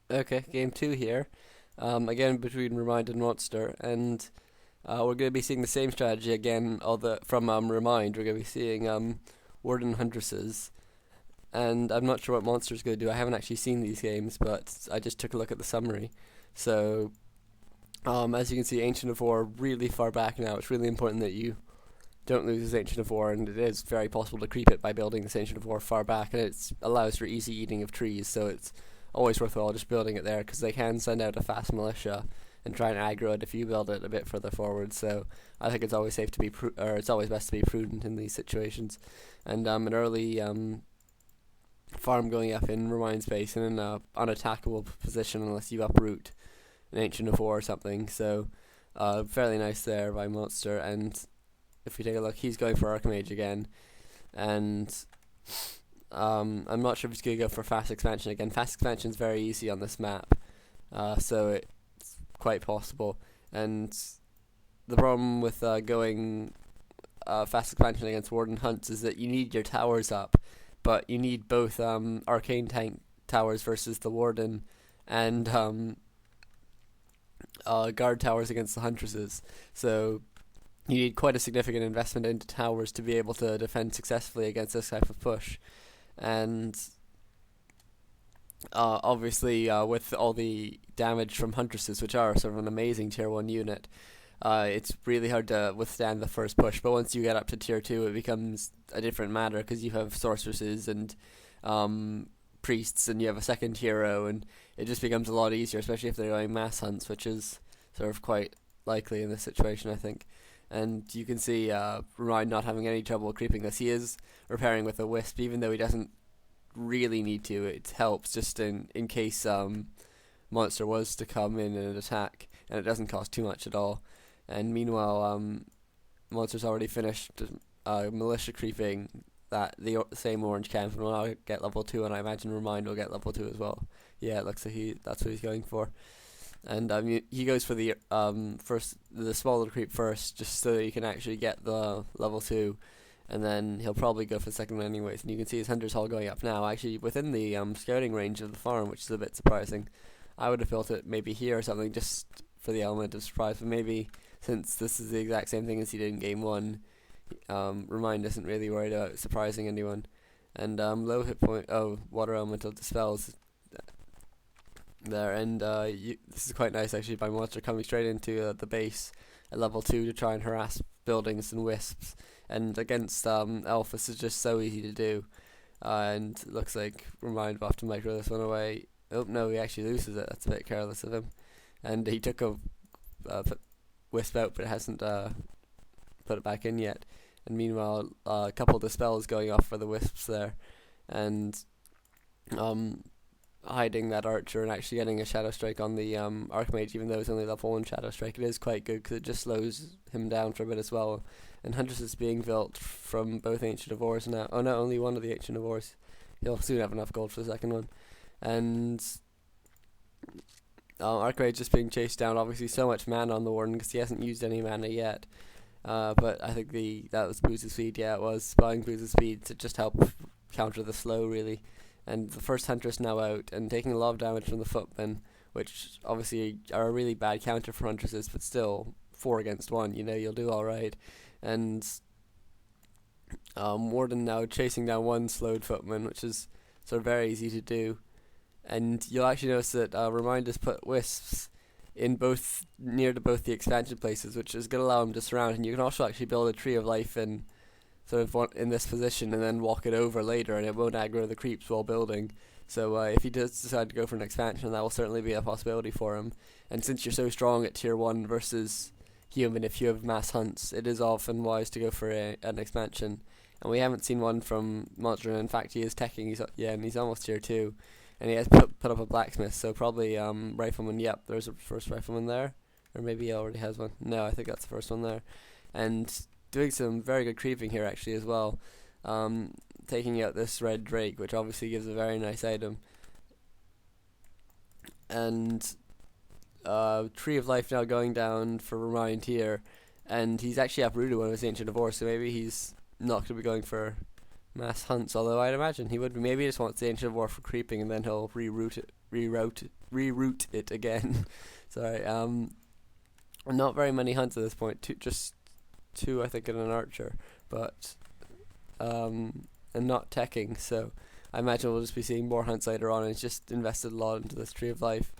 Okay, game two here. Again between Remind and Monster, and we're going to be seeing the same strategy again. Although from Remind, we're going to be seeing Warden Huntresses, and I'm not sure what Monster's going to do. I haven't actually seen these games, but I just took a look at the summary. So, as you can see, Ancient of War really far back now. It's really important that you don't lose this Ancient of War, and it is very possible to creep it by building this Ancient of War far back, and it allows for easy eating of trees, so it's always worthwhile just building it there, because they can send out a fast militia and try and aggro it if you build it a bit further forward, so I think it's always safe to be, or it's always best to be prudent in these situations, and an early farm going up in Remind space in an unattackable position unless you uproot an Ancient of War or something, so fairly nice there by Monster, and if we take a look, he's going for Archmage again, and I'm not sure if he's going to go for fast expansion again. Fast expansion is very easy on this map, so it's quite possible. And the problem with going fast expansion against Warden Hunts is that you need your towers up, but you need both arcane tank towers versus the Warden, and guard towers against the Huntresses. So you need quite a significant investment into towers to be able to defend successfully against this type of push. And obviously, with all the damage from Huntresses, which are sort of an amazing tier 1 unit, it's really hard to withstand the first push. But once you get up to tier 2, it becomes a different matter, because you have sorceresses and priests, and you have a second hero, and it just becomes a lot easier, especially if they're going mass hunts, which is sort of quite likely in this situation, I think. And you can see Ryan not having any trouble creeping this. He is repairing with a wisp, even though he doesn't really need to. It helps just in case Monster was to come in and attack, and it doesn't cost too much at all. And meanwhile, Monster's already finished militia creeping that the same orange camp, and will now get level 2, and I imagine Remind will get level 2 as well. Yeah, it looks like that's what he's going for. And he goes for the small little creep first, just so that he can actually get the level 2, and then he'll probably go for the second one anyways. And you can see his Hunter's Hall going up now, actually within the scouting range of the farm, which is a bit surprising. I would have built it maybe here or something, just for the element of surprise, but maybe since this is the exact same thing as he did in game 1, Remind isn't really worried about surprising anyone. And low hit point, water elemental dispels there, and this is quite nice actually by Monster coming straight into the base at level 2 to try and harass buildings and wisps, and against Elf this is just so easy to do, and it looks like Remind will have to micro this one away. Oh no, he actually loses it. That's a bit careless of him, and he took a wisp out, but it hasn't put it back in yet. And meanwhile, a couple of dispels going off for the wisps there, and hiding that archer and actually getting a shadow strike on the archmage, even though it's only level 1 shadow strike. It is quite good because it just slows him down for a bit as well. And Huntress is being built from both Ancient of Wars now. Oh no, only one of the Ancient of Wars. He'll soon have enough gold for the second one. And archmage just being chased down. Obviously so much mana on the Warden because he hasn't used any mana yet. But I think that was boost of speed. Yeah, it was buying boost of speed to just help counter the slow really. And the first Huntress now out and taking a lot of damage from the footmen, which obviously are a really bad counter for Huntresses, but still 4 against 1, you'll do alright. And Warden now chasing down one slowed footman, which is sort of very easy to do. And you'll actually notice that Remind has put wisps in near to both the expansion places, which is going to allow him to surround. And you can also actually build a tree of life in sort of in this position and then walk it over later, and it won't aggro the creeps while building. So if he does decide to go for an expansion, that will certainly be a possibility for him. And since you're so strong at tier 1 versus human, if you have mass hunts, it is often wise to go for an expansion. And we haven't seen one from Monster, and in fact he is teching, and he's almost tier 2. And he has put up a blacksmith, so probably rifleman. Yep, there's a first rifleman there. Or maybe he already has one. No, I think that's the first one there. And doing some very good creeping here actually as well, taking out this red drake, which obviously gives a very nice item. And Tree of Life now going down for Remind here, and he's actually uprooted one of his Ancient of War, so maybe he's not going to be going for mass hunts, although I'd imagine he would be. Maybe he just wants the Ancient of War for creeping, and then he'll reroute it reroute it again. Sorry. Not very many hunts at this point. Just two, I think, and an archer, but and not teching. So I imagine we'll just be seeing more hunts later on. And it's just invested a lot into this Tree of Life.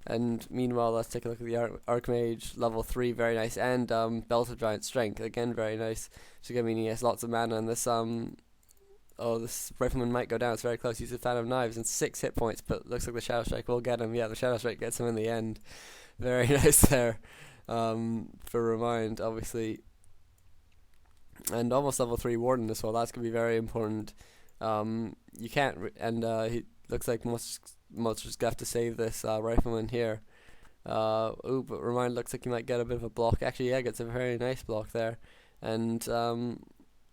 And meanwhile, let's take a look at the Archmage, level 3, very nice, and Belt of Giant Strength, again very nice. So I mean, he has lots of mana, and this this Rifleman might go down. It's very close. He's a Fan of Knives and 6 hit points, but looks like the Shadow Strike will get him. Yeah, the Shadow Strike gets him in the end. Very nice there. For Remind, obviously, and almost level 3 Warden as well. That's gonna be very important. You can't, he looks like Monster's gonna have to save this Rifleman here. But Remind looks like he might get a bit of a block. Actually, yeah, gets a very nice block there, and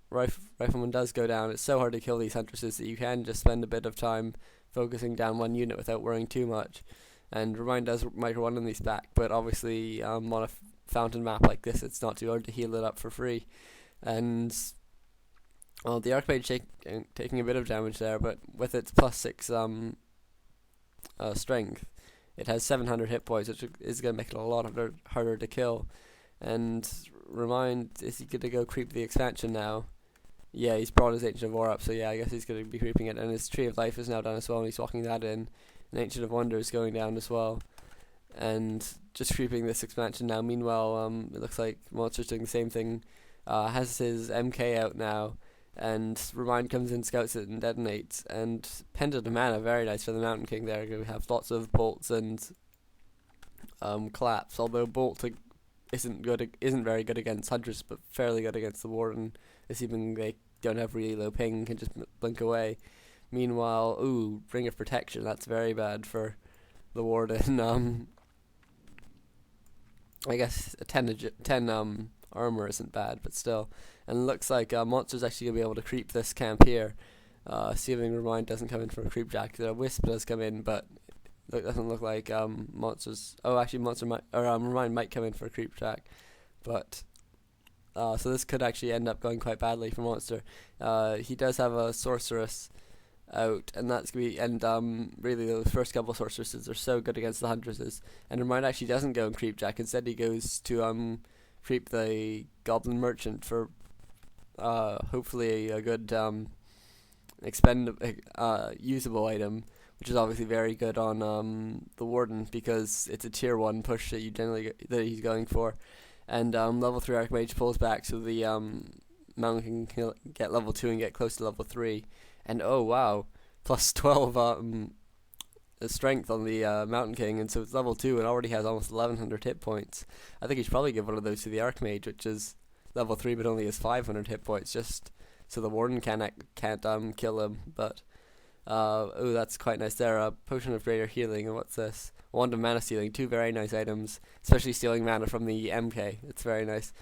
Rifleman does go down. It's so hard to kill these Huntresses that you can just spend a bit of time focusing down one unit without worrying too much. And Remind might run these back, but obviously on a fountain map like this, it's not too hard to heal it up for free. And the Archmage taking a bit of damage there, but with its +6 strength, it has 700 hit points, which is going to make it a lot harder to kill. And Remind, is he going to go creep the expansion now? Yeah, he's brought his Ancient of War up, so yeah, I guess he's going to be creeping it. And his Tree of Life is now done as well, and he's walking that in. And Ancient of Wonder is going down as well. And just creeping this expansion now. Meanwhile, it looks like Monster's doing the same thing. Has his MK out now. And Remind comes in, scouts it, and detonates. And Pendant of Mana, very nice for the Mountain King there. We have lots of bolts and collapse. Although Bolt isn't very good against Hunters, but fairly good against the Warden. Assuming they don't have really low ping, can just blink away. Meanwhile, Ring of Protection. That's very bad for the Warden. I guess 10 armor isn't bad, but still. And it looks like Monster's actually going to be able to creep this camp here, assuming Remind doesn't come in for a creep jack. The Wisp does come in, but it doesn't look like Monster's... Oh, actually, Remind might come in for a creep jack. But, so this could actually end up going quite badly for Monster. He does have a Sorceress out, and that's going to be... And really, those first couple Sorceresses are so good against the Huntresses. And Remind actually doesn't go and creep jack. Instead, he goes to creep the Goblin Merchant for... hopefully a good usable item, which is obviously very good on the Warden because it's a tier 1 push that that he's going for. And level 3 Archmage pulls back, so the Mountain can get level 2 and get close to level 3. And oh wow, plus 12 strength on the Mountain King, and so it's level 2 and already has almost 1100 hit points. I think he should probably give one of those to the Archmage, which is level 3 but only has 500 hit points, just so the Warden can't kill him. But that's quite nice there. A Potion of Greater Healing, and what's this? Wand of Mana Stealing, 2 very nice items, especially stealing mana from the MK. It's very nice.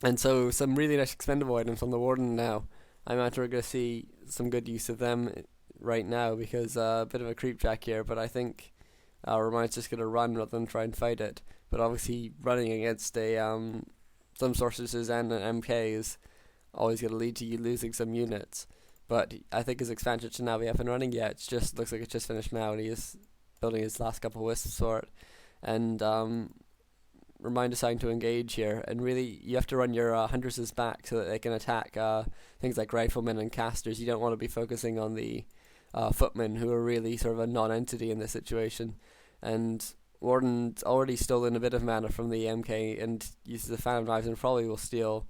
And so some really nice expendable items on the Warden now. I imagine we're going to see some good use of them right now because a bit of a creep jack here, but I think Remind's just going to run rather than try and fight it. But obviously running against some Sorceresses and an MK is always going to lead to you losing some units. But I think his expansion should now be up and running. Yeah, it just looks like it's just finished now, and he is building his last couple of Wisps for it. And Remind deciding to engage here, and really you have to run your Huntresses back so that they can attack things like Riflemen and Casters. You don't want to be focusing on the Footmen, who are really sort of a non-entity in this situation. And Warden's already stolen a bit of mana from the MK and uses the Fan of Knives and probably will steal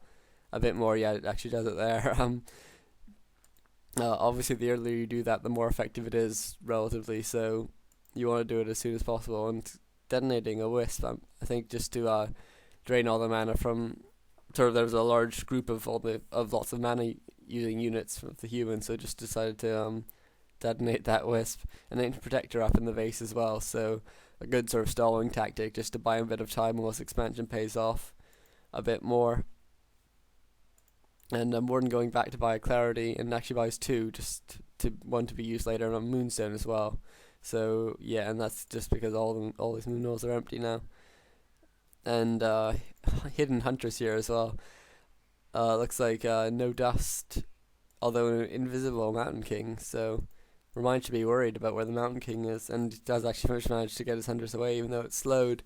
a bit more. Yeah, it actually does it there. Obviously the earlier you do that, the more effective it is relatively, so you want to do it as soon as possible. And detonating a Wisp, I think, just to drain all the mana from there's a large group of lots of mana using units from the humans, so just decided to detonate that Wisp, and then Protector up in the base as well, so a good sort of stalling tactic just to buy him a bit of time whilst expansion pays off a bit more. And Warden going back to buy Clarity, and actually buys 2, just to one to be used later on Moonstone as well. So yeah, and that's just because all these moon knolls are empty now. And hidden Huntress here as well. Looks like no dust, although an invisible Mountain King. So Remind should be worried about where the Mountain King is, and he does actually manage to get his hunters away, even though it's slowed.